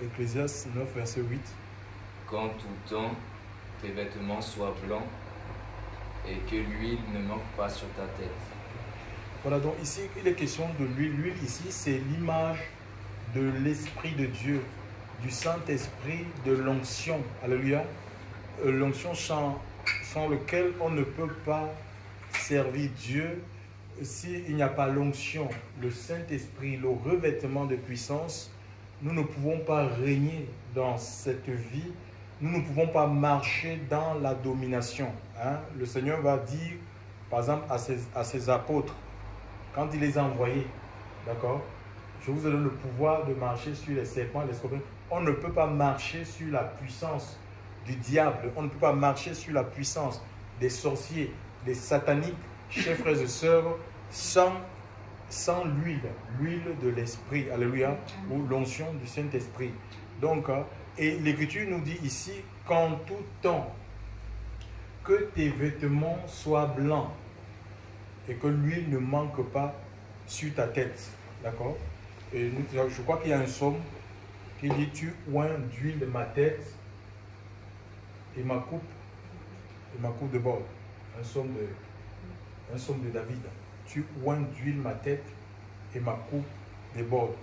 Ecclésiaste 9, verset 8. Qu'en tout temps, tes vêtements soient blancs et que l'huile ne manque pas sur ta tête. Voilà, donc ici, il est question de l'huile. L'huile ici, c'est l'image de l'Esprit de Dieu, du Saint-Esprit, de l'onction. Alléluia. L'onction sans lequel on ne peut pas servir Dieu. S'il n'y a pas l'onction, le Saint-Esprit, le revêtement de puissance, nous ne pouvons pas régner dans cette vie. Nous ne pouvons pas marcher dans la domination. Hein? Le Seigneur va dire, par exemple, à ses apôtres, quand il les a envoyés, d'accord, je vous donne le pouvoir de marcher sur les serpents et les scorpions. On ne peut pas marcher sur la puissance du diable. On ne peut pas marcher sur la puissance des sorciers, des sataniques, chers frères et sœurs, sans l'huile de l'Esprit. Alléluia. Ou l'onction du Saint-Esprit. Donc, et l'Écriture nous dit ici, qu'en tout temps, que tes vêtements soient blancs et que l'huile ne manque pas sur ta tête. D'accord? Et je crois qu'il y a un psaume qui dit, tu oins d'huile ma tête et ma coupe de bord. Un psaume de David. Tu oins d'huile ma tête et ma coupe déborde.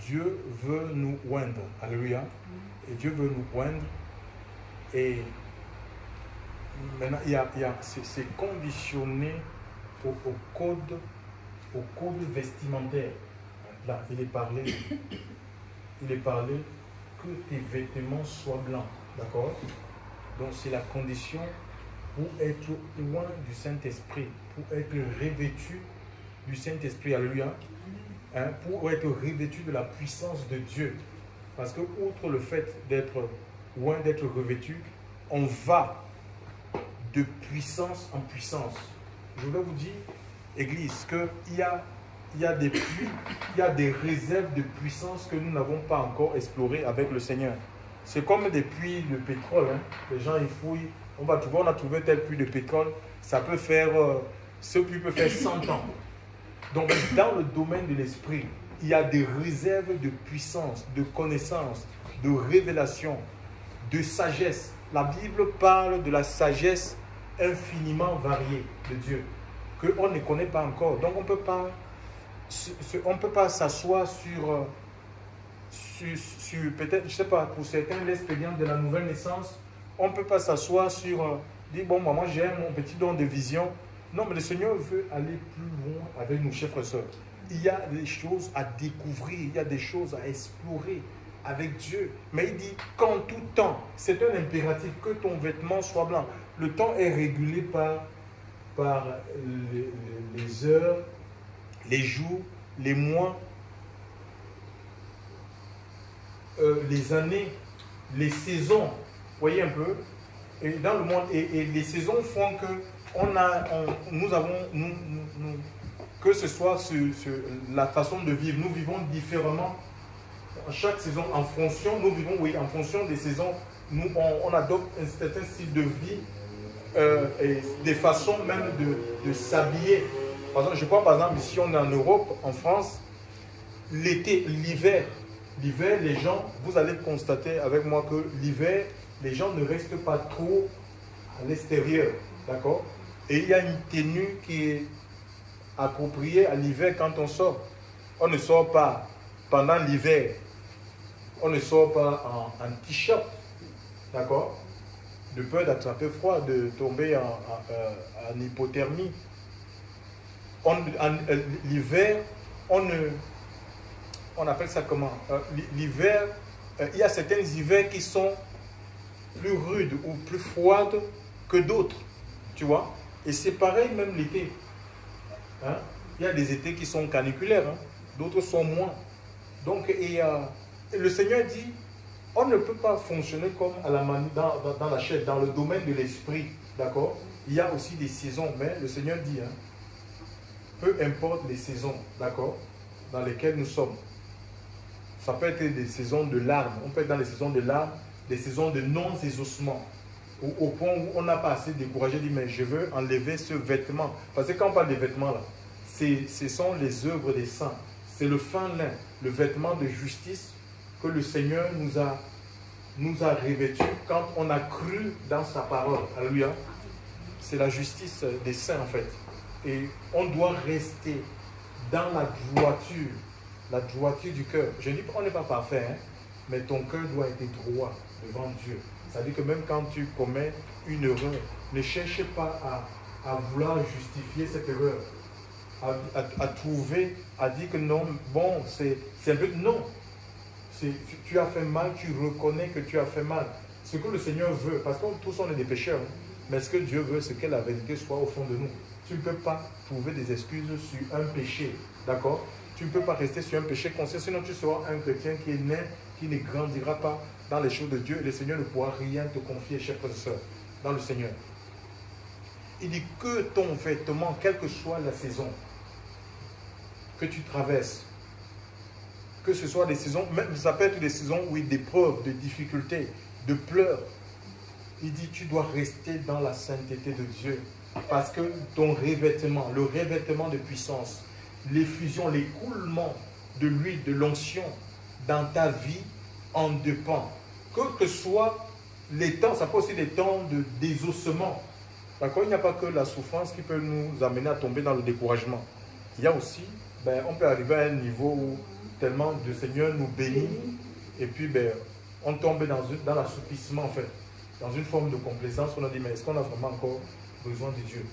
Dieu veut nous oindre. Alléluia. Et Dieu veut nous oindre. Et maintenant, c'est conditionné au code vestimentaire. Là, il est parlé que tes vêtements soient blancs. D'accord? Donc, c'est la condition pour être loin du Saint-Esprit, pour être revêtu du Saint-Esprit. Alléluia. Hein, pour être revêtu de la puissance de Dieu. Parce que, outre le fait d'être loin, d'être revêtu, on va de puissance en puissance. Je voulais vous dire, Église, qu'il y a des puits, il y a des réserves de puissance que nous n'avons pas encore explorées avec le Seigneur. C'est comme des puits de pétrole. Hein. Les gens, ils fouillent. On a trouvé tel puits de pétrole. Ça peut faire, ce puits peut faire 100 ans. Donc, dans le domaine de l'esprit, il y a des réserves de puissance, de connaissance, de révélation, de sagesse. La Bible parle de la sagesse infiniment variée de Dieu, qu'on ne connaît pas encore. Donc, on ne peut pas s'asseoir sur peut-être, je ne sais pas, pour certains, l'expérience de la nouvelle naissance, on ne peut pas s'asseoir sur, dire, bon, moi j'ai mon petit don de vision. Non, mais le Seigneur veut aller plus loin avec nous, chers frères et sœurs. Il y a des choses à découvrir, il y a des choses à explorer avec Dieu. Mais il dit qu'en tout temps, c'est un impératif que ton vêtement soit blanc. Le temps est régulé par les heures, les jours, les mois, les années, les saisons. Vous voyez un peu? Et dans le monde, et les saisons font que que ce soit la façon de vivre, nous vivons différemment. Chaque saison, en fonction des saisons, on adopte un certain style de vie, et des façons même de s'habiller. Par exemple, je crois par exemple, ici on est en Europe, en France, l'hiver, les gens, vous allez constater avec moi que l'hiver, les gens ne restent pas trop à l'extérieur, d'accord? Et il y a une tenue qui est appropriée à l'hiver quand on sort. On ne sort pas pendant l'hiver, on ne sort pas en t-shirt, d'accord? De peur d'attraper froid, de tomber en hypothermie. L'hiver, on appelle ça comment? L'hiver, il y a certains hivers qui sont plus rudes ou plus froides que d'autres, tu vois? Et c'est pareil même l'été. Hein? Il y a des étés qui sont caniculaires, hein? D'autres sont moins. Donc, le Seigneur dit, on ne peut pas fonctionner comme à la dans la chair, dans le domaine de l'esprit, d'accord? Il y a aussi des saisons, mais le Seigneur dit, hein, peu importe les saisons, d'accord, dans lesquelles nous sommes. Ça peut être des saisons de larmes, on peut être dans les saisons de larmes, des saisons de non-exaucement, au point où on n'a pas assez découragé, dit, mais je veux enlever ce vêtement. Parce que quand on parle des vêtements, là, ce sont les œuvres des saints. C'est le fin lin, le vêtement de justice que le Seigneur nous a revêtus quand on a cru dans sa parole. Alléluia. C'est la justice des saints en fait. Et on doit rester dans la droiture du cœur. Je dis qu'on n'est pas parfait, hein, mais ton cœur doit être droit devant Dieu. C'est-à-dire que même quand tu commets une erreur, ne cherche pas à vouloir justifier cette erreur, à trouver, à dire que non, bon, c'est un peu... Non, tu as fait mal, tu reconnais que tu as fait mal. Ce que le Seigneur veut, parce que tous on est des pécheurs, hein, mais ce que Dieu veut, c'est que la vérité soit au fond de nous. Tu ne peux pas trouver des excuses sur un péché, d'accord? Tu ne peux pas rester sur un péché conscient, sinon tu seras un chrétien qui est né, qui ne grandira pas dans les choses de Dieu. Et le Seigneur ne pourra rien te confier, chers frères et sœurs, dans le Seigneur. Il dit que ton vêtement, quelle que soit la saison que tu traverses, que ce soit des saisons, même ça peut être des saisons, oui, d'épreuves, de difficultés, de pleurs. Il dit, tu dois rester dans la sainteté de Dieu. Parce que ton revêtement, le revêtement de puissance, l'effusion, l'écoulement de l'huile, de l'onction dans ta vie en dépend. Que soit les temps, ça peut aussi des temps de désossement. D'accord? Il n'y a pas que la souffrance qui peut nous amener à tomber dans le découragement. Il y a aussi, on peut arriver à un niveau où tellement le Seigneur nous bénit et puis on tombe dans l'assoupissement en fait, dans une forme de complaisance. On a dit, mais est-ce qu'on a vraiment encore besoin de Dieu?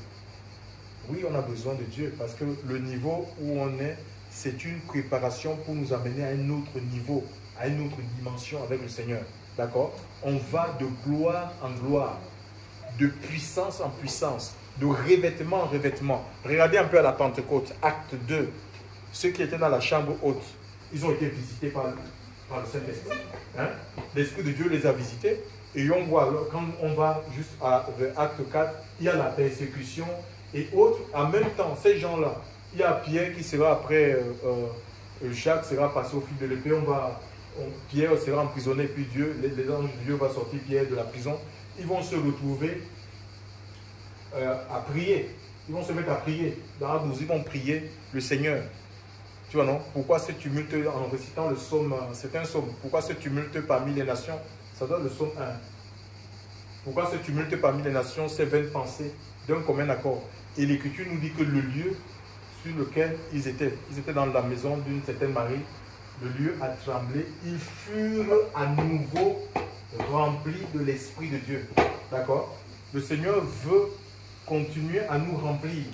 Oui, on a besoin de Dieu parce que le niveau où on est, c'est une préparation pour nous amener à un autre niveau, à une autre dimension avec le Seigneur. D'accord? On va de gloire en gloire, de puissance en puissance, de revêtement en revêtement. Regardez un peu à la Pentecôte, acte 2. Ceux qui étaient dans la chambre haute, ils ont été visités par le Saint-Esprit. Hein? L'Esprit de Dieu les a visités. Et on voit, quand on va juste vers acte 4, il y a la persécution et autres. En même temps, ces gens-là, il y a Pierre qui sera après, Jacques sera passé au fil de l'épée, Pierre sera emprisonné, puis Dieu, les anges de Dieu vont sortir Pierre de la prison. Ils vont se retrouver à prier. Ils vont se mettre à prier. Dans la douze, ils vont prier le Seigneur. Tu vois, non? Pourquoi ce tumulte en récitant le psaume? C'est un psaume. Pourquoi ce tumulte parmi les nations? Ça doit être le psaume 1. Pourquoi ce tumulte parmi les nations, ces vaines pensées d'un commun accord? Et l'Écriture nous dit que le lieu sur lequel ils étaient dans la maison d'une certaine Marie, le lieu a tremblé. Ils furent à nouveau remplis de l'Esprit de Dieu. D'accord? Le Seigneur veut continuer à nous remplir.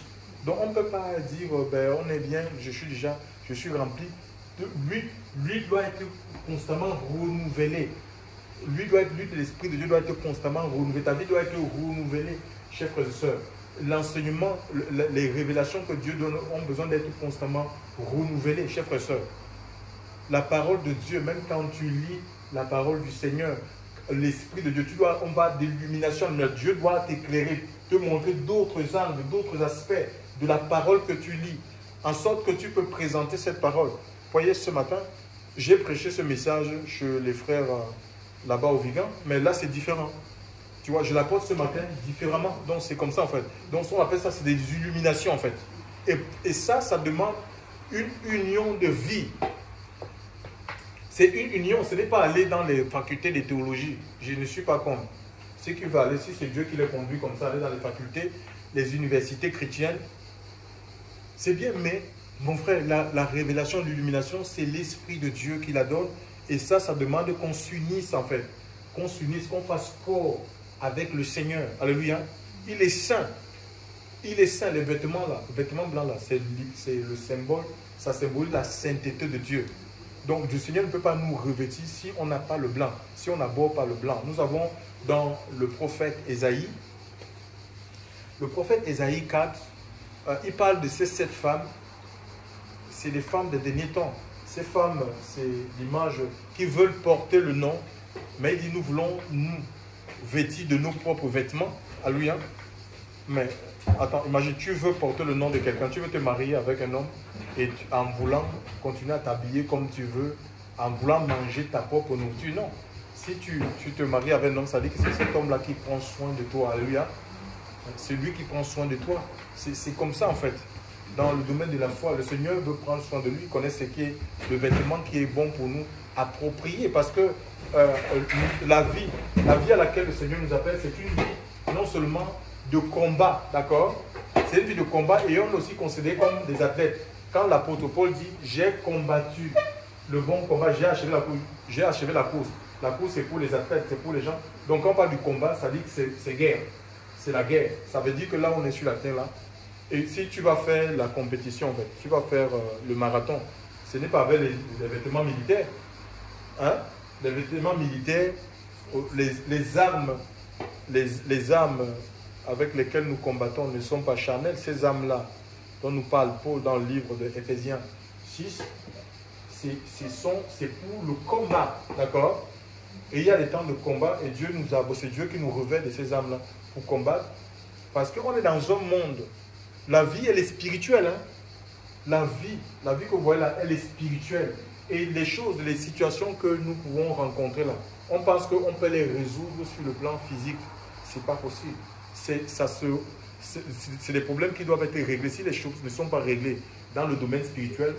Donc on ne peut pas dire, on est bien, je suis rempli. Lui doit être constamment renouvelé. L'Esprit de Dieu doit être constamment renouvelé. Ta vie doit être renouvelée, chers frères et sœurs. L'enseignement, les révélations que Dieu donne ont besoin d'être constamment renouvelées, chers frères et sœurs. La parole de Dieu, même quand tu lis la parole du Seigneur, l'Esprit de Dieu, on va d'illumination, Dieu doit t'éclairer, te montrer d'autres angles, d'autres aspects de la parole que tu lis, en sorte que tu peux présenter cette parole. Vous voyez, ce matin, j'ai prêché ce message chez les frères là-bas au Vigan, mais là c'est différent. Tu vois, je l'apporte ce matin différemment, donc c'est comme ça en fait. Donc on appelle ça, c'est des illuminations en fait. Et ça demande une union de vie. C'est une union, ce n'est pas aller dans les facultés de théologie. Je ne suis pas contre. Ce qui va aller, si c'est Dieu qui les conduit comme ça, aller dans les facultés, les universités chrétiennes, c'est bien, mais mon frère, la révélation, l'illumination, c'est l'Esprit de Dieu qui la donne. Et ça demande qu'on s'unisse en fait. Qu'on s'unisse, qu'on fasse corps avec le Seigneur. Alléluia. Il est saint. Il est saint. Les vêtements là, les vêtements blancs là, c'est le symbole, ça symbolise la sainteté de Dieu. Donc le Seigneur ne peut pas nous revêtir si on n'a pas le blanc, si on n'aborde pas le blanc. Nous avons dans le prophète Ésaïe, 4, il parle de ces 7 femmes. C'est les femmes des derniers temps. Ces femmes, c'est l'image qui veulent porter le nom, mais il dit nous voulons nous vêtir de nos propres vêtements. Alléluia. Mais attends, imagine, tu veux porter le nom de quelqu'un, tu veux te marier avec un homme et en voulant continuer à t'habiller comme tu veux, en voulant manger ta propre nourriture. Non. Si tu te maries avec un homme, ça veut dire que c'est cet homme-là qui prend soin de toi. Alléluia. C'est lui qui prend soin de toi. C'est comme ça en fait. Dans le domaine de la foi, le Seigneur veut prendre soin de lui, il connaît ce qui est le vêtement qui est bon pour nous appropriée. Parce que la vie à laquelle le Seigneur nous appelle, c'est une vie non seulement de combat, d'accord? C'est une vie de combat et on est aussi considéré comme des athlètes. Quand l'apôtre Paul dit « j'ai combattu le bon combat, j'ai achevé la course ». La course, c'est pour les athlètes, c'est pour les gens. Donc, quand on parle du combat, ça dit que c'est guerre. C'est la guerre. Ça veut dire que là, on est sur la terre, là. Et si tu vas faire la compétition, en fait, tu vas faire le marathon, ce n'est pas avec les vêtements militaires. Hein? Les vêtements militaires, les armes avec lesquelles nous combattons ne sont pas charnelles. Ces armes-là, dont nous parle Paul dans le livre de Éphésiens 6, c'est pour le combat, d'accord? Et il y a des temps de combat et c'est Dieu qui nous revêt de ces armes-là pour combattre. Parce qu'on est dans un monde, la vie elle est spirituelle. Hein? La vie que vous voyez là, elle est spirituelle. Et les choses, les situations que nous pouvons rencontrer là, on pense qu'on peut les résoudre sur le plan physique. Ce n'est pas possible. C'est des problèmes qui doivent être réglés. Si les choses ne sont pas réglées dans le domaine spirituel,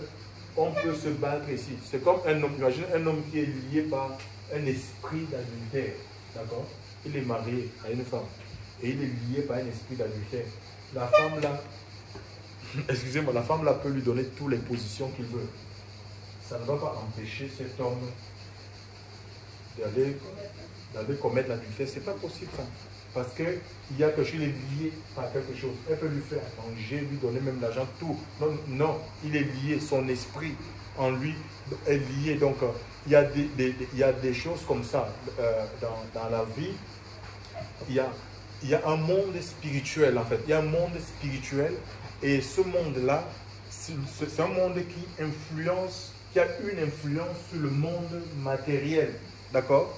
on peut se battre ici. C'est comme un homme, imagine un homme qui est lié par un esprit d'adultère, d'accord? Il est marié à une femme et il est lié par un esprit d'adultère. La femme là, excusez-moi, la femme là peut lui donner toutes les positions qu'il veut. Ça ne va pas empêcher cet homme d'aller commettre l'adultère. C'est pas possible ça. Parce qu'il y a quelque chose, il est lié par quelque chose. Elle peut lui faire manger, lui donner même l'argent, tout. Non, non, il est lié, son esprit en lui est lié. Donc, il y a des choses comme ça dans la vie. Il y a un monde spirituel, en fait. Il y a un monde spirituel. Et ce monde-là, c'est un monde qui a une influence sur le monde matériel. D'accord?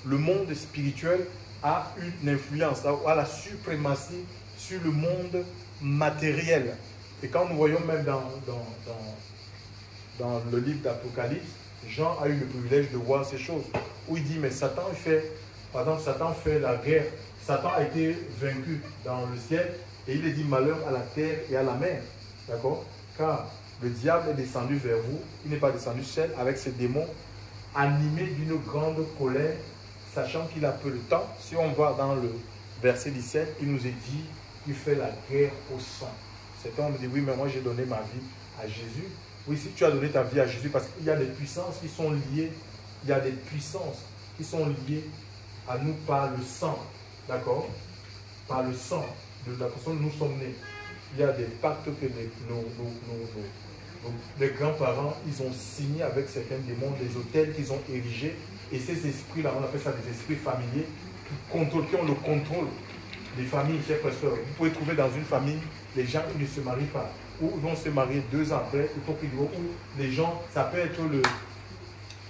Le monde spirituel a une influence, a la suprématie sur le monde matériel. Et quand nous voyons même dans le livre d'Apocalypse, Jean a eu le privilège de voir ces choses, où il dit, mais Satan fait la guerre. Satan a été vaincu dans le ciel, et il est dit malheur à la terre et à la mer. D'accord? Car le diable est descendu vers vous, il n'est pas descendu seul avec ses démons, animé d'une grande colère, sachant qu'il a peu de temps. Si on va dans le verset 17, il nous est dit qu'il fait la guerre au sang. Cet homme dit, oui, mais moi j'ai donné ma vie à Jésus. Oui, si tu as donné ta vie à Jésus, parce qu'il y a des puissances qui sont liées, il y a des puissances qui sont liées à nous par le sang, d'accord? Par le sang de la personne où nous sommes nés. Il y a des pactes que les grands-parents, ils ont signé avec certains démons, des hôtels qu'ils ont érigés. Et ces esprits-là, on appelle ça des esprits familiers, qui ont le contrôle des familles, chers frères et sœurs. Vous pouvez trouver dans une famille, les gens ils ne se marient pas. Ou ils vont se marier 2 ans après, il faut qu'ils vont. Ou les gens, ça peut être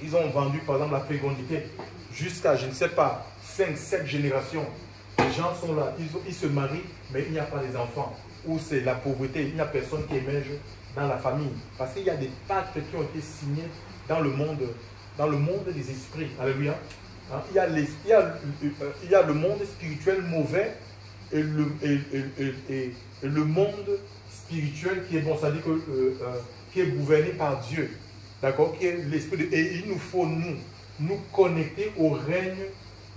ils ont vendu par exemple la fécondité jusqu'à, je ne sais pas, 5, 7 générations. Les gens sont là, ils se marient, mais il n'y a pas les enfants. Ou c'est la pauvreté, il n'y a personne qui émerge dans la famille. Parce qu'il y a des pactes qui ont été signés dans le monde des esprits. Alléluia. Hein? Il y a le monde spirituel mauvais et le monde spirituel qui est bon, c'est-à-dire qui est gouverné par Dieu. D'accord? Qui est l'esprit de... Et il nous faut nous connecter au règne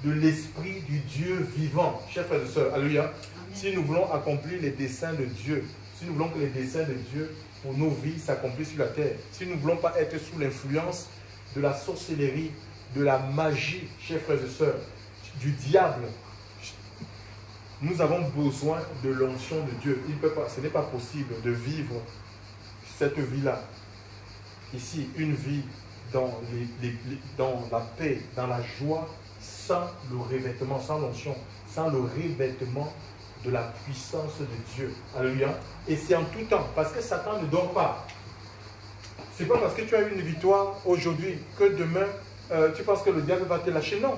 de l'esprit du Dieu vivant. Chers frères et sœurs, alléluia. Si nous voulons accomplir les desseins de Dieu, si nous voulons que les desseins de Dieu pour nos vies s'accomplissent sur la terre, si nous ne voulons pas être sous l'influence de la sorcellerie, de la magie, chers frères et sœurs, du diable, nous avons besoin de l'onction de Dieu. Ce n'est pas possible de vivre cette vie-là. Ici, une vie dans la paix, dans la joie, sans le revêtement, sans l'onction, sans le revêtement de la puissance de Dieu. Alléluia. Et c'est en tout temps, parce que Satan ne dort pas. Ce n'est pas parce que tu as eu une victoire aujourd'hui que demain, tu penses que le diable va te lâcher. Non.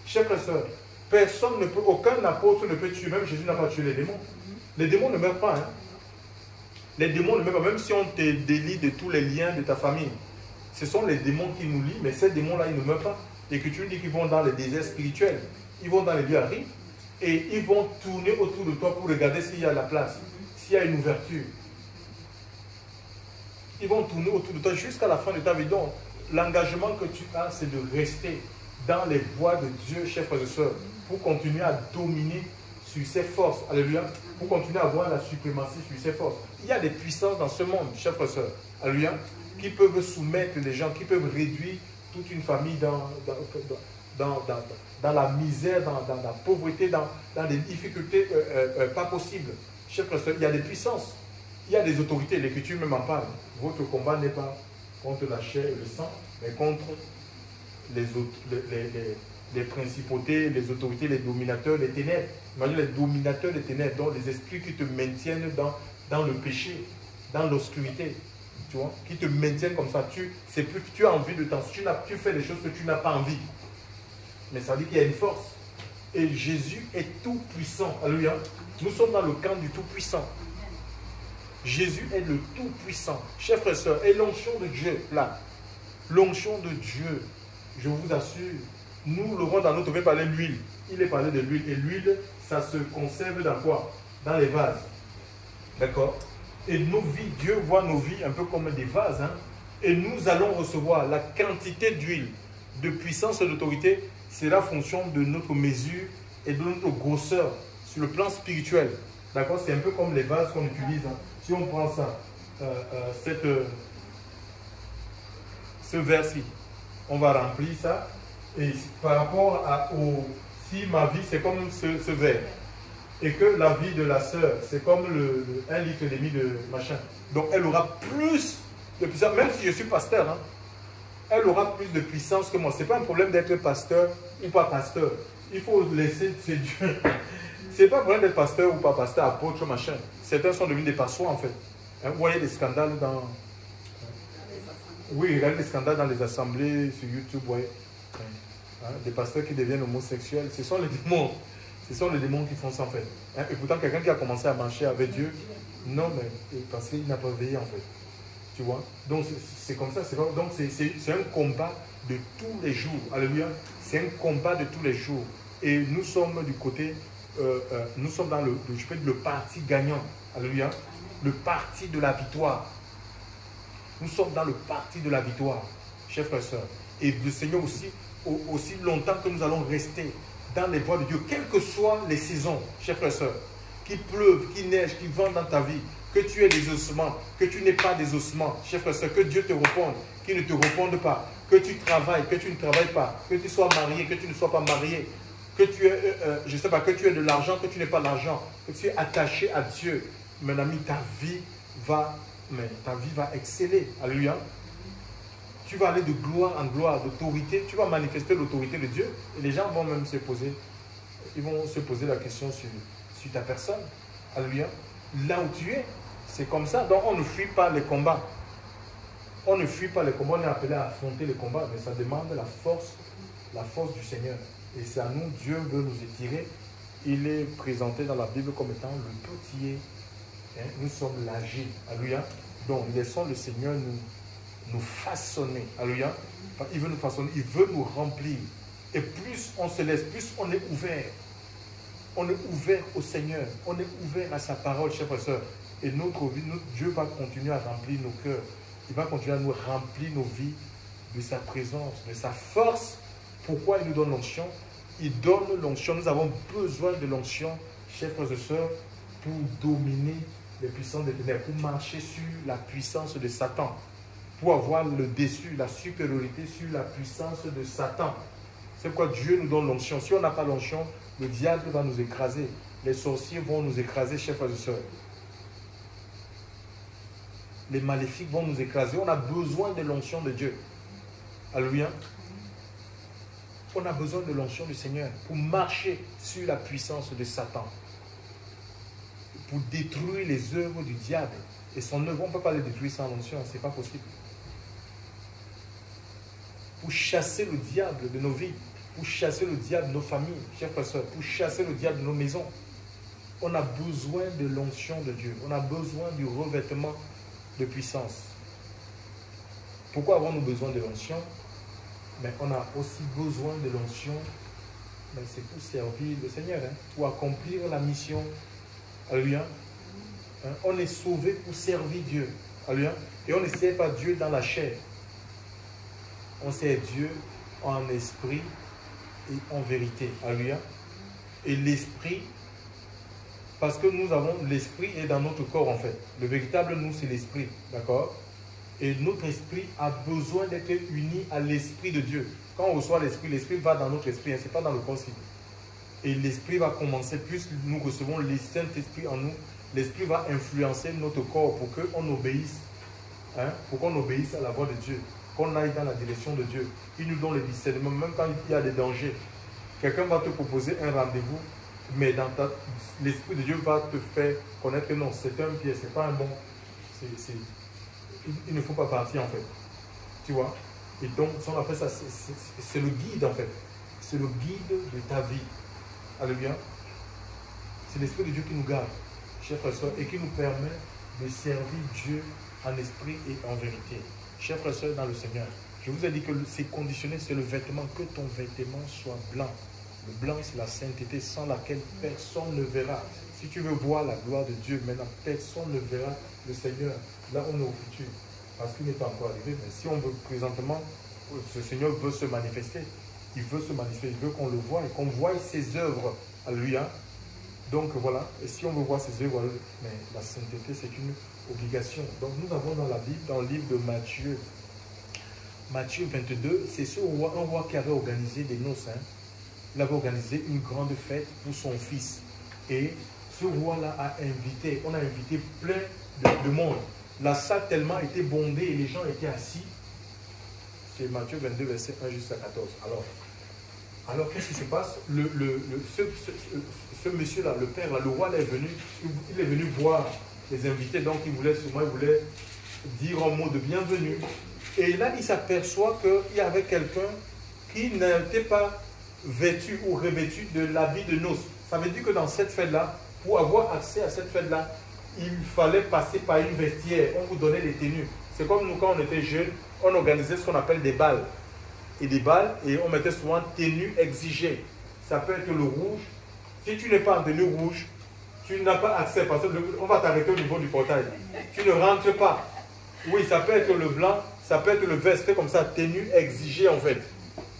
Chers frères et sœurs, personne ne peut, aucun apôtre ne peut tuer, même Jésus n'a pas tué les démons. Les démons ne meurent pas. Hein. Les démons ne meurent pas, même si on te délie de tous les liens de ta famille. Ce sont les démons qui nous lient, mais ces démons-là, ils ne meurent pas. Et que tu nous dis qu'ils vont dans les déserts spirituels, ils vont dans les lieux arides, et ils vont tourner autour de toi pour regarder s'il y a la place, s'il y a une ouverture. Ils vont tourner autour de toi jusqu'à la fin de ta vie. Donc, l'engagement que tu as, c'est de rester dans les voies de Dieu, chers frères et sœurs, pour continuer à dominer sur ses forces. Alléluia. Pour continuer à avoir la suprématie sur ses forces. Il y a des puissances dans ce monde, chers frères et sœurs. Alléluia. Qui peuvent soumettre les gens, qui peuvent réduire toute une famille dans la misère, dans la pauvreté, dans des difficultés pas possibles. Chers frères et sœurs, il y a des puissances. Il y a des autorités. L'Écriture même en parle. Votre combat n'est pas contre la chair et le sang, mais contre les principautés, les autorités, les dominateurs, les ténèbres. Imagine les dominateurs des ténèbres, donc les esprits qui te maintiennent dans le péché, dans l'obscurité, tu vois, qui te maintiennent comme ça. Tu as envie de t'en... Tu fais des choses que tu n'as pas envie. Mais ça veut dire qu'il y a une force. Et Jésus est tout puissant. Alléluia. Nous sommes dans le camp du tout puissant. Jésus est le tout puissant. Chers frères et sœurs, et l'onction de Dieu, là, l'onction de Dieu, je vous assure, nous l'aurons dans notre vie parler de l'huile. Il est parlé de l'huile. Et l'huile, ça se conserve dans quoi? Dans les vases. D'accord? Et nos vies, Dieu voit nos vies un peu comme des vases. Hein? Et nous allons recevoir la quantité d'huile, de puissance et d'autorité. C'est la fonction de notre mesure et de notre grosseur sur le plan spirituel. D'accord? C'est un peu comme les vases qu'on utilise. Hein? Si on prend ça, ce verre-ci, on va remplir ça. Et par rapport si ma vie c'est comme ce verre, et que la vie de la sœur c'est comme 1,5 litre de machin, donc elle aura plus de puissance, même si je suis pasteur, hein, elle aura plus de puissance que moi. Ce n'est pas un problème d'être pasteur ou pas pasteur. Il faut laisser c'est Dieu. Ce n'est pas un problème d'être pasteur ou pas pasteur, apôtre, machin. Certains sont devenus des pasteurs en fait. Hein, vous voyez des scandales dans... Oui, regardez des scandales dans les assemblées sur YouTube, vous voyez. Hein, des pasteurs qui deviennent homosexuels, ce sont les démons. Ce sont les démons qui font ça en fait. Hein, et pourtant, quelqu'un qui a commencé à marcher avec Dieu, non, mais parce qu'il n'a pas veillé en fait. Tu vois? Donc c'est comme ça. Donc c'est un combat de tous les jours. Alléluia. C'est un combat de tous les jours. Et nous sommes du côté, nous sommes dans le parti gagnant. Alléluia. Le parti de la victoire. Nous sommes dans le parti de la victoire, chers frères et sœurs. Et le Seigneur aussi longtemps que nous allons rester dans les voies de Dieu, quelles que soient les saisons, chers frères et sœurs, qu'il pleuve, qu'il neige, qu'il vente dans ta vie, que tu aies des ossements, que tu n'aies pas des ossements, chers frères et sœurs, que Dieu te réponde, qu'il ne te réponde pas, que tu travailles, que tu ne travailles pas, que tu sois marié, que tu ne sois pas marié, que tu aies, je sais pas, que tu aies de l'argent, que tu n'aies pas d'argent, que tu es attaché à Dieu, mon ami, ta vie va exceller. Alléluia. Tu vas aller de gloire en gloire, d'autorité. Tu vas manifester l'autorité de Dieu. Et les gens vont même se poser la question sur ta personne. Alléluia. Là où tu es, c'est comme ça. Donc on ne fuit pas les combats. On ne fuit pas les combats. On est appelé à affronter les combats. Mais ça demande la force du Seigneur. Et c'est à nous, Dieu veut nous étirer. Il est présenté dans la Bible comme étant le potier. Nous sommes l'âgé. Alléluia. Donc laissons le Seigneur nous façonner. Alléluia. Il veut nous façonner, il veut nous remplir. Et plus on se laisse, plus on est ouvert. On est ouvert au Seigneur. On est ouvert à sa parole, chers frères et sœurs. Et notre vie, Dieu va continuer à remplir nos cœurs. Il va continuer à nous remplir nos vies de sa présence, de sa force. Pourquoi il nous donne l'onction? Il donne l'onction. Nous avons besoin de l'onction, chers frères et sœurs, pour dominer les puissances des ténèbres, pour marcher sur la puissance de Satan, pour avoir le dessus, la supériorité sur la puissance de Satan. C'est pourquoi Dieu nous donne l'onction. Si on n'a pas l'onction, le diable va nous écraser. Les sorciers vont nous écraser, chers frères et sœurs. Les maléfiques vont nous écraser. On a besoin de l'onction de Dieu. Alléluia. On a besoin de l'onction du Seigneur pour marcher sur la puissance de Satan, pour détruire les œuvres du diable. Et son œuvre, on ne peut pas les détruire sans l'onction, ce n'est pas possible. Pour chasser le diable de nos vies, pour chasser le diable de nos familles, chers frères et sœurs, pour chasser le diable de nos maisons. On a besoin de l'onction de Dieu. On a besoin du revêtement de puissance. Pourquoi avons-nous besoin de l'onction? Mais on a aussi besoin de l'onction, mais c'est pour servir le Seigneur, hein, pour accomplir la mission. Alléluia. Hein, on est sauvé pour servir Dieu. Alléluia. Et on ne sert pas Dieu dans la chair. On sert Dieu en esprit et en vérité. Alléluia. Et l'esprit, parce que nous avons, l'esprit est dans notre corps en fait. Le véritable nous, c'est l'esprit. D'accord? Et notre esprit a besoin d'être uni à l'esprit de Dieu. Quand on reçoit l'esprit, l'esprit va dans notre esprit, hein, ce n'est pas dans le corps. Et l'esprit va commencer, plus nous recevons le Saint-Esprit en nous, l'esprit va influencer notre corps pour qu'on obéisse, hein, pour qu'on obéisse à la voix de Dieu, qu'on aille dans la direction de Dieu. Il nous donne le discernement, même quand il y a des dangers. Quelqu'un va te proposer un rendez-vous, mais l'esprit de Dieu va te faire connaître que non, c'est un piège, c'est pas un bon. Il ne faut pas partir en fait. Tu vois? Et donc, si on appelle ça, c'est le guide en fait. C'est le guide de ta vie. Alléluia. C'est l'Esprit de Dieu qui nous garde, chers frères et sœurs, et qui nous permet de servir Dieu en esprit et en vérité. Chers frères et sœurs dans le Seigneur, je vous ai dit que c'est conditionné, c'est le vêtement, que ton vêtement soit blanc. Le blanc, c'est la sainteté sans laquelle personne ne verra. Si tu veux voir la gloire de Dieu, maintenant, personne ne verra le Seigneur. Là, on est au futur, parce qu'il n'est pas encore arrivé. Mais si on veut présentement, ce Seigneur veut se manifester. Il veut se manifester, il veut qu'on le voie et qu'on voie ses œuvres. Alléluia. Donc voilà, et si on veut voir ses œuvres, mais la sainteté, c'est une obligation. Donc nous avons dans la Bible, dans le livre de Matthieu, Matthieu 22, c'est un roi qui avait organisé des noces. Hein. Il avait organisé une grande fête pour son fils. Et ce roi-là a invité, on a invité plein de monde. La salle tellement était bondée et les gens étaient assis. C'est Matthieu 22, verset 1 jusqu'à 14. Alors qu'est-ce qui se passe? Ce monsieur-là, le père, là, le roi, il est venu voir les invités, donc il voulait dire un mot de bienvenue. Et là, il s'aperçoit qu'il y avait quelqu'un qui n'était pas vêtu ou revêtu de l'habit de noces. Ça veut dire que dans cette fête-là, pour avoir accès à cette fête-là, il fallait passer par une vestiaire. On vous donnait des tenues. C'est comme nous, quand on était jeunes, on organisait ce qu'on appelle des balles. Et des balles, et on mettait souvent tenue exigée. Ça peut être le rouge. Si tu n'es pas en tenue rouge, tu n'as pas accès, parce qu'on va t'arrêter au niveau du portail. Tu ne rentres pas. Oui, ça peut être le blanc, ça peut être le veste, comme ça, tenue exigée en fait.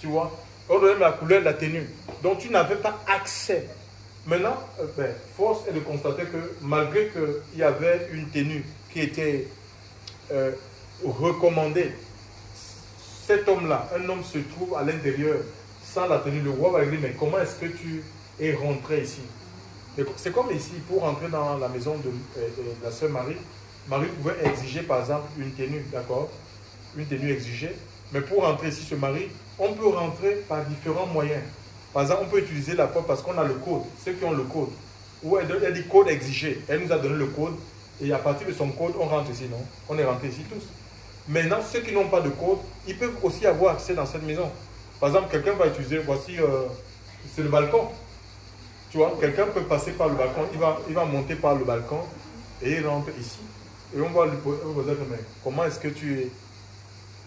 Tu vois? On donnait la couleur de la tenue. Donc tu n'avais pas accès. Maintenant, force est de constater que malgré qu'il y avait une tenue qui était recommandée, cet homme-là, un homme se trouve à l'intérieur sans la tenue. Le roi va dire, mais comment est-ce que tu es rentré ici? C'est comme ici, pour rentrer dans la maison de la sœur Marie, Marie pouvait exiger par exemple une tenue, d'accord? Une tenue exigée. Mais pour rentrer ici, ce mari, on peut rentrer par différents moyens. Par exemple, on peut utiliser la porte parce qu'on a le code, ceux qui ont le code. Ou elle a des codes exigés. Elle nous a donné le code et à partir de son code, on rentre ici, non? On est rentré ici tous. Maintenant, ceux qui n'ont pas de code, ils peuvent aussi avoir accès dans cette maison. Par exemple, quelqu'un va utiliser, voici, c'est le balcon. Tu vois, quelqu'un peut passer par le balcon, il va monter par le balcon et il rentre ici. Et on va lui poser, mais comment est-ce que tu es?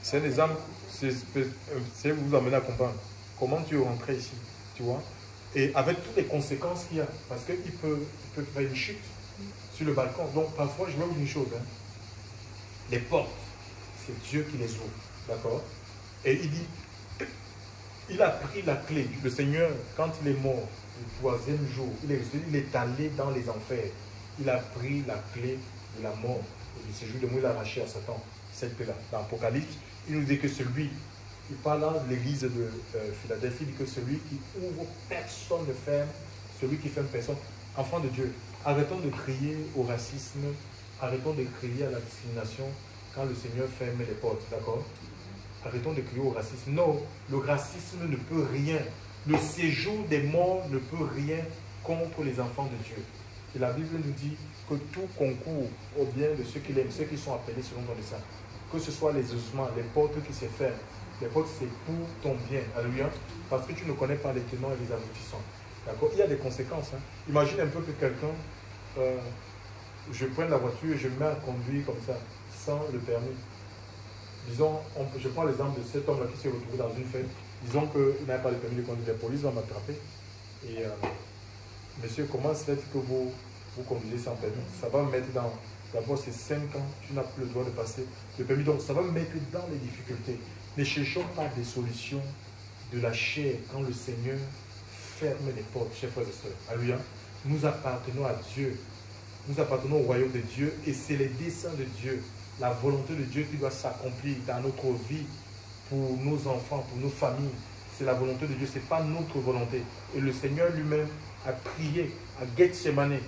C'est des âmes, c'est vous amener à comprendre. Comment tu es rentré ici, tu vois? Et avec toutes les conséquences qu'il y a, parce qu'il peut faire une chute sur le balcon. Donc parfois, je vois une chose, hein. Les portes, c'est Dieu qui les ouvre, d'accord? Et il dit, il a pris la clé. Le Seigneur, quand il est mort, le 3e jour, il est allé dans les enfers. Il a pris la clé de la mort et du séjour de mort, il a arraché à Satan cette clé-là. Dans l'Apocalypse, il nous dit que celui, il parle de l'église de Philadelphie, il dit que celui qui ouvre, personne ne ferme, celui qui ferme, personne. Enfant de Dieu, arrêtons de crier au racisme, arrêtons de crier à la discrimination quand le Seigneur ferme les portes, d'accord? Arrêtons de crier au racisme. Non, le racisme ne peut rien. Le séjour des morts ne peut rien contre les enfants de Dieu. Et la Bible nous dit que tout concourt au bien de ceux qui l'aiment, ceux qui sont appelés selon ton dessein. Que ce soit les ossements, les portes qui se ferment. Les portes, c'est pour ton bien. Alléluia. Parce que tu ne connais pas les tenants et les aboutissants. D'accord? Il y a des conséquences. Hein. Imagine un peu que quelqu'un, je prenne la voiture et je me mets à conduire comme ça, sans le permis. Disons, je prends l'exemple de cet homme-là qui s'est retrouvé dans une fête. Disons qu'il n'a pas le permis de conduire. La police va m'attraper. Et monsieur, comment se fait que vous conduisez sans permis? Ça va me mettre dans... D'abord, c'est 5 ans, tu n'as plus le droit de passer le permis. Donc, ça va me mettre dans les difficultés. Ne cherchons pas des solutions de la chair quand le Seigneur ferme les portes, chers frères et sœurs. Alléluia. Nous appartenons à Dieu. Nous appartenons au royaume de Dieu et c'est les desseins de Dieu, la volonté de Dieu qui doit s'accomplir dans notre vie, pour nos enfants, pour nos familles. C'est la volonté de Dieu, ce n'est pas notre volonté. Et le Seigneur lui-même a prié à Gethsemane.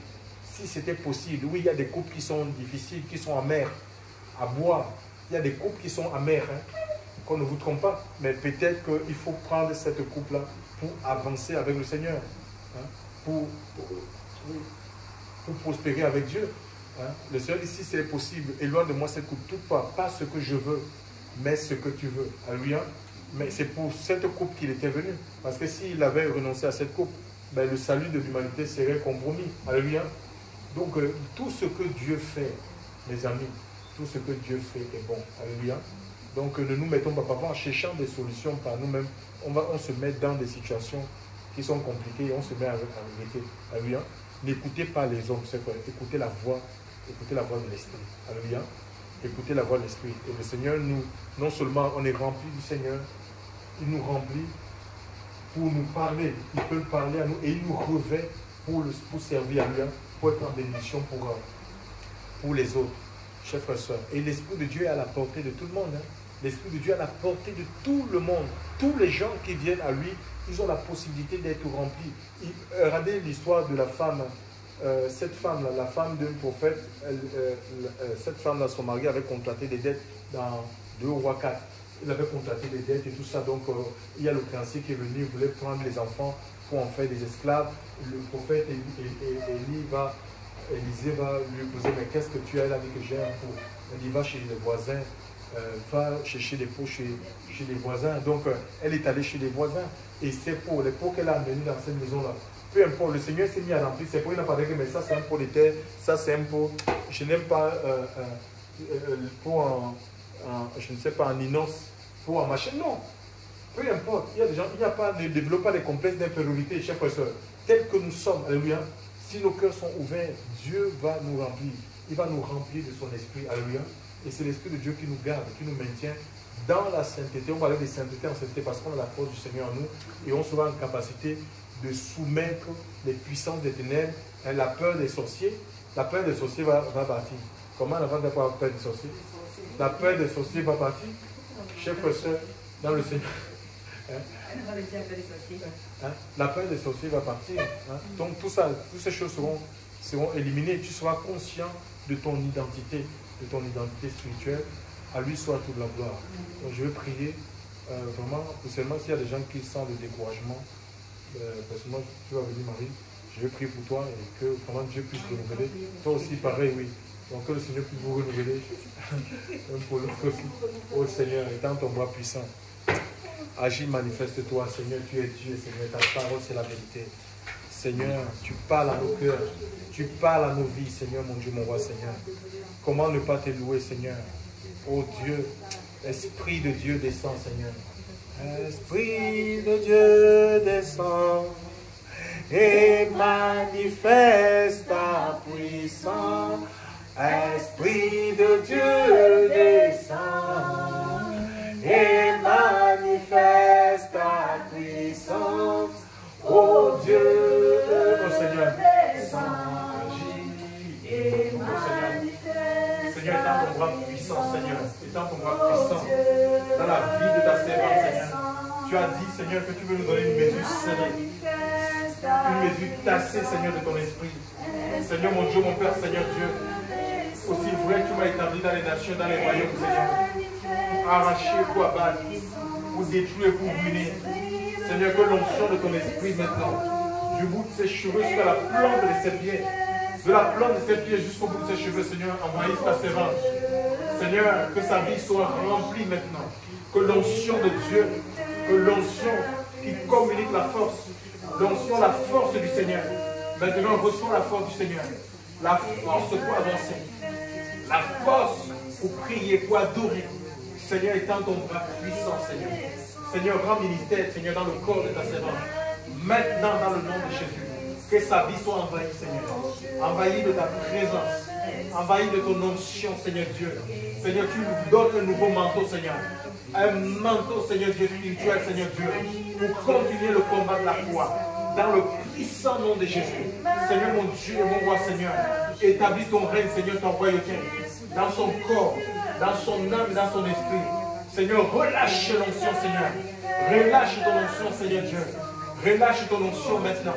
Si c'était possible, oui, il y a des coupes qui sont difficiles, qui sont amères à boire. Il y a des coupes qui sont amères, hein, qu'on ne vous trompe pas. Mais peut-être qu'il faut prendre cette coupe-là pour avancer avec le Seigneur, hein, pour prospérer avec Dieu. Hein. Le Seigneur dit, si c'est possible, éloigne de moi cette coupe, toutefois, pas ce que je veux, mais ce que tu veux. Alléluia. Mais c'est pour cette coupe qu'il était venu. Parce que s'il avait renoncé à cette coupe, ben, le salut de l'humanité serait compromis. Alléluia. Donc, tout ce que Dieu fait, mes amis, tout ce que Dieu fait est bon. Alléluia. Donc, ne nous mettons pas parfois en cherchant des solutions par nous-mêmes. On se met dans des situations qui sont compliquées et on se met à regretter. Alléluia. N'écoutez pas les hommes, c'est vrai. Écoutez la voix de l'Esprit. Alléluia. Écoutez la voix de l'Esprit. Et le Seigneur, nous, non seulement on est rempli du Seigneur, il nous remplit pour nous parler. Il peut parler à nous et il nous revêt pour servir à lui, pour être en bénédiction pour les autres. Chers frères et sœurs. Et l'Esprit de Dieu est à la portée de tout le monde. Hein. L'Esprit de Dieu est à la portée de tout le monde. Tous les gens qui viennent à lui, ils ont la possibilité d'être remplis. Regardez l'histoire de la femme. Cette femme-là, la femme d'un prophète, cette femme-là, son mari avait contracté des dettes dans 2 Rois 4. Il avait contracté des dettes et tout ça. Donc, il y a le créancier qui est venu, il voulait prendre les enfants pour en faire des esclaves. Le prophète Élisée va lui poser, mais qu'est-ce que tu as là avec que j'ai un pot? Elle dit, va chez les voisins, va chercher des pots chez les voisins. Donc, elle est allée chez les voisins. Et ces pots, les pots qu'elle a amenés dans cette maison-là, peu importe, le Seigneur s'est mis à remplir ces pots. Il n'a pas dit, mais ça c'est un pot de terre, ça c'est un pot. Je n'aime pas le pot je ne sais pas, en inox, pot en machin. Non. Peu importe. Il y a des gens, ne développent pas des complexes d'infériorité, chers frères et sœurs. Tels que nous sommes, alléluia. Si nos cœurs sont ouverts, Dieu va nous remplir. Il va nous remplir de son esprit, alléluia. Et c'est l'Esprit de Dieu qui nous garde, qui nous maintient dans la sainteté. On va aller de sainteté en sainteté parce qu'on a la force du Seigneur en nous et on sera en capacité de soumettre les puissances des ténèbres, hein, la peur des sorciers. La peur des sorciers va partir. Comment on va avoir peur des sorciers? La peur des sorciers va partir. Chers frères et sœurs, dans le Seigneur. Hein? La peur des sorciers va partir. Hein? Donc toutes ces choses seront éliminées. Tu seras conscient de ton identité spirituelle. À lui soit toute la gloire. Donc je vais prier vraiment, spécialement s'il y a des gens qui sentent le découragement. Personnellement, tu vas venir, Marie. Je vais prier pour toi et que vraiment Dieu puisse te renouveler. Toi aussi, pareil, oui. Donc que le Seigneur puisse vous renouveler. Pour l'autre aussi. Oh Seigneur, étends ton bras puissant. Agis, manifeste-toi, Seigneur, tu es Dieu, Seigneur, ta parole c'est la vérité. Seigneur, tu parles à nos cœurs, tu parles à nos vies, Seigneur, mon Dieu, mon roi, Seigneur. Comment ne pas te louer, Seigneur? Oh Dieu, Esprit de Dieu descend, Seigneur. Esprit de Dieu descend et manifeste ta puissance. Esprit de Dieu descend et manifeste ta puissance. Oh Dieu, oh Seigneur, agis et manifeste. Seigneur, étends ton bras puissant, Seigneur, étends ton bras puissant dans la vie de ta servante, Seigneur. Tu as dit, Seigneur, que tu veux nous donner une mesure serrée, une mesure tassée, Seigneur, de ton esprit. Seigneur, mon Dieu, mon Père, Seigneur Dieu, aussi vrai que tu m'as établi dans les nations, dans les royaumes, Seigneur, pour arracher, pour abattre, pour détruire, pour ruiner. Seigneur, que l'onction de ton esprit maintenant, du bout de ses cheveux jusqu'à la plante de ses pieds, de la plante de ses pieds jusqu'au bout de ses cheveux, Seigneur, envahisse ta servante. Seigneur, que sa vie soit remplie maintenant. Que l'onction de Dieu, que l'onction qui communique la force, l'onction, la force du Seigneur. Maintenant, reçois la force du Seigneur. La force pour avancer. La force pour prier, pour adorer. Seigneur, étends ton bras puissant, Seigneur. Seigneur, grand ministère, Seigneur, dans le corps de ta servante. Maintenant, dans le nom de Jésus, que sa vie soit envahie, Seigneur. Envahie de ta présence. envahi de ton onction, Seigneur Dieu. Seigneur, tu nous donnes un nouveau manteau, Seigneur. Un manteau, Seigneur Dieu, spirituel, Seigneur Dieu, pour continuer le combat de la foi. Dans le puissant nom de Jésus. Seigneur, mon Dieu et mon roi, Seigneur, établis ton règne, Seigneur, ton royauté, dans son corps, dans son âme, dans son esprit. Seigneur, relâche l'onction, Seigneur. Relâche ton onction, Seigneur Dieu. Relâche ton onction maintenant,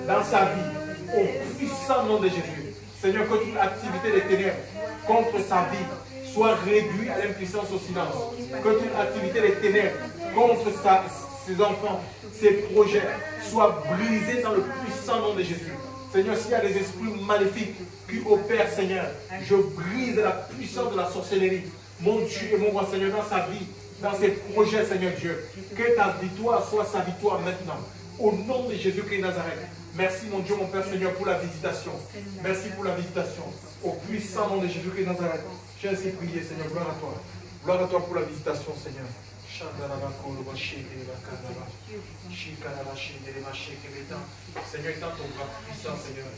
dans sa vie, au puissant nom de Jésus. Seigneur, que toute activité des ténèbres contre sa vie soit réduite à l'impuissance au silence. Que toute activité des ténèbres contre ses enfants, ses projets, soient brisés dans le puissant nom de Jésus. Seigneur, s'il y a des esprits maléfiques qui opèrent, Seigneur, je brise la puissance de la sorcellerie. Mon Dieu et mon roi, Seigneur, dans sa vie, dans ses projets, Seigneur Dieu. Que ta victoire soit sa victoire maintenant. Au nom de Jésus-Christ de Nazareth. Merci, mon Dieu, mon Père, Seigneur, pour la visitation. Merci pour la visitation. Au puissant nom de Jésus-Christ de Nazareth. J'ai ainsi prié, Seigneur. Gloire à toi. Gloire à toi pour la visitation, Seigneur. Seigneur, étends ton bras puissant, Seigneur.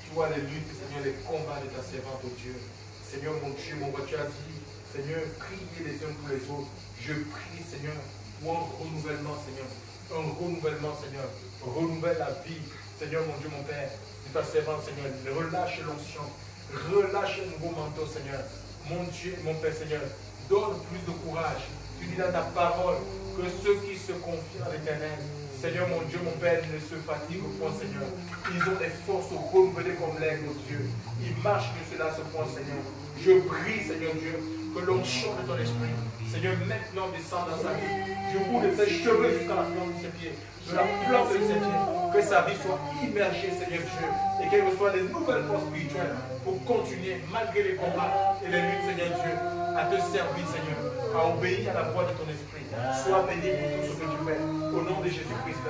Tu vois les luttes, Seigneur, les combats de ta servante, oh Dieu. Seigneur, mon Dieu, mon roi, tu as dit, Seigneur, priez les uns pour les autres. Je prie, Seigneur, pour un renouvellement, Seigneur. Un renouvellement, Seigneur. Renouvelle la vie, Seigneur, mon Dieu, mon Père, de ta servante, Seigneur. Relâche l'onction. Relâche un nouveau manteau, Seigneur. Mon Dieu, mon Père, Seigneur, donne plus de courage. Tu dis dans ta parole que ceux qui se confient à l'Éternel, Seigneur, mon Dieu, mon Père, ne se fatiguent au point, Seigneur. Ils ont des forces renouvelées comme l'aigle, mon Dieu. Ils marchent de cela à ce point, Seigneur. Je prie, Seigneur Dieu, que l'onction de ton esprit, Seigneur, maintenant descend dans sa vie, du bout de ses cheveux jusqu'à la plante de ses pieds, de la plante de ses pieds, que sa vie soit immergée, Seigneur Dieu, et qu'elle reçoive des nouvelles forces spirituelles pour continuer, malgré les combats et les luttes, Seigneur Dieu, à te servir, Seigneur, à obéir à la voix de ton esprit. Sois béni pour tout ce que tu fais, au nom de Jésus-Christ.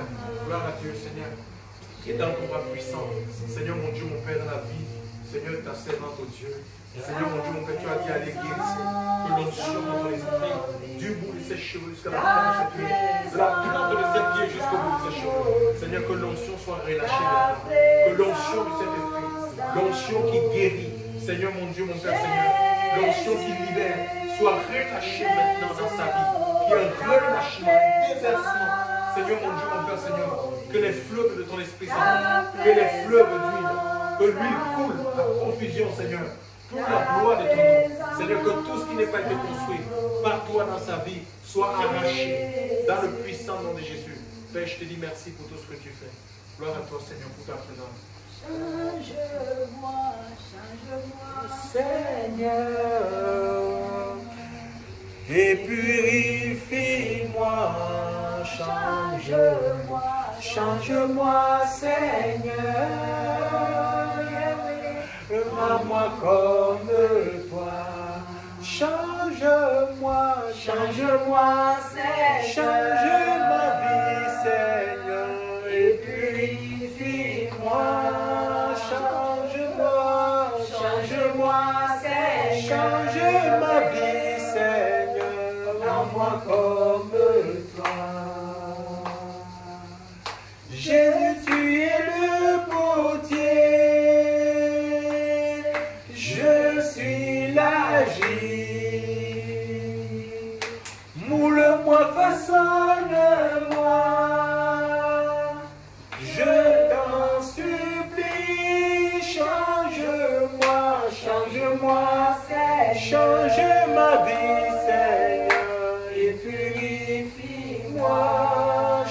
Gloire à Dieu, Seigneur, et dans ton bras puissant, Seigneur, mon Dieu, mon Père, dans la vie, Seigneur, ta servante, oh Dieu. Seigneur, mon Dieu, mon Père, tu as dit à l'église que l'onction de ton esprit, du bout de ses cheveux jusqu'à la plante de ses pieds, de la plante de ses pieds jusqu'au bout de ses cheveux. Seigneur, que l'onction soit relâchée maintenant. Que l'onction du Saint-Esprit, l'onction qui guérit, Seigneur, mon Dieu, mon Père, Seigneur, l'onction qui libère, soit relâchée maintenant dans sa vie. Qu'il y ait un relâchement, un déversement. Seigneur, mon Dieu, mon Père, Seigneur, que les fleuves de ton esprit, Seigneur, que les fleuves d'huile, que l'huile coule à profusion, Seigneur. Pour la gloire de ton nom. Seigneur, que tout ce qui n'est pas été construit par toi dans sa vie soit arraché dans le puissant nom de Jésus. Père, je te dis merci pour tout ce que tu fais. Gloire à toi, Seigneur, pour ta présence. Change-moi, Seigneur, et purifie-moi. Change-moi, change-moi, Seigneur. Rends-moi comme toi. Change-moi, change-moi, Seigneur. Change ma vie, Seigneur, et purifie-moi. Change-moi, change-moi, Seigneur. Change ma vie, Seigneur. Rends-moi comme toi. Jésus, tu es le potier. Moule-moi, façonne-moi, je t'en supplie. Change-moi, change-moi, Seigneur. Change ma vie, Seigneur, et purifie-moi.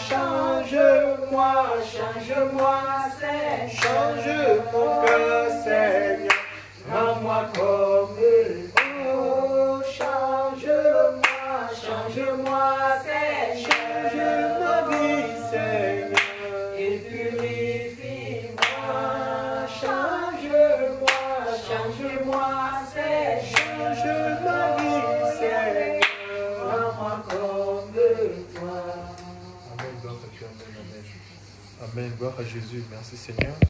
Change-moi, change-moi, Seigneur. Change mon cœur, Seigneur. Rends-moi comme oh, change-moi, change-moi, Seigneur. Change ma vie, Seigneur, et purifie-moi. Change-moi, change-moi, Seigneur. Change ma vie, Seigneur. Rends-moi comme toi. Amen, gloire à Dieu, amen, amen. Amen, gloire à Jésus. Merci, Seigneur.